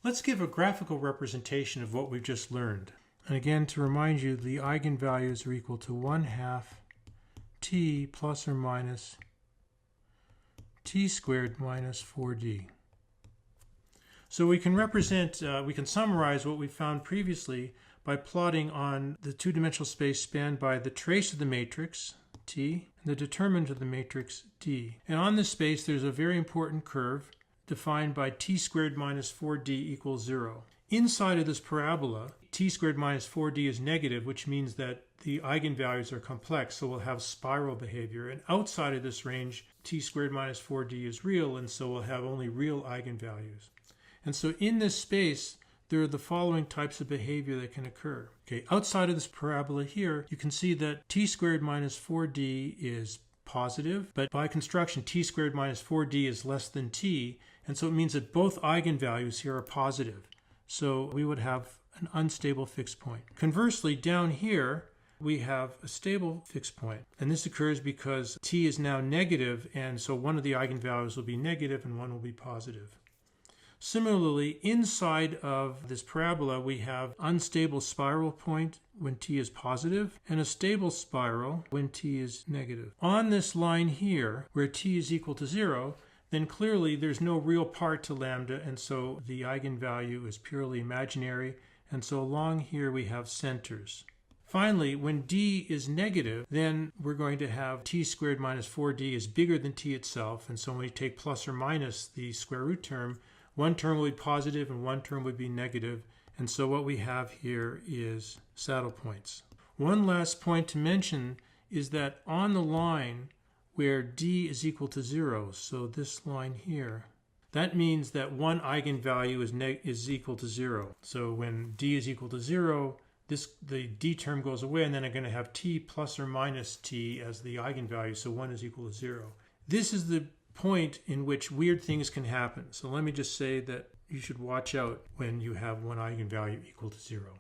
Let's give a graphical representation of what we've just learned. And again, to remind you, the eigenvalues are equal to 1/2 t plus or minus t squared minus 4d. So we can summarize what we found previously by plotting on the two-dimensional space spanned by the trace of the matrix, T, and the determinant of the matrix, D. And on this space, there's a very important curve defined by t squared minus 4d equals 0. Inside of this parabola, t squared minus 4d is negative, which means that the eigenvalues are complex, so we'll have spiral behavior. And outside of this range, t squared minus 4d is real, and so we'll have only real eigenvalues. And so in this space, there are the following types of behavior that can occur. Okay, outside of this parabola here, you can see that t squared minus 4d is positive, but by construction, t squared minus 4d is less than t, and so it means that both eigenvalues here are positive. So we would have an unstable fixed point. Conversely, down here, we have a stable fixed point. And this occurs because t is now negative, and so one of the eigenvalues will be negative and one will be positive. Similarly, inside of this parabola, we have unstable spiral point when t is positive and a stable spiral when t is negative. On this line here, where t is equal to 0, then clearly there's no real part to lambda, and so the eigenvalue is purely imaginary, and so along here we have centers. Finally, when d is negative, then we're going to have t squared minus 4d is bigger than t itself, and so when we take plus or minus the square root term, one term will be positive and one term would be negative, and so what we have here is saddle points. One last point to mention is that on the line where d is equal to 0, so this line here, that means that one eigenvalue is equal to 0. So when d is equal to 0, the d term goes away, and then I'm going to have t plus or minus t as the eigenvalue, so 1 is equal to 0. This is the point in which weird things can happen. So let me just say that you should watch out when you have one eigenvalue equal to 0.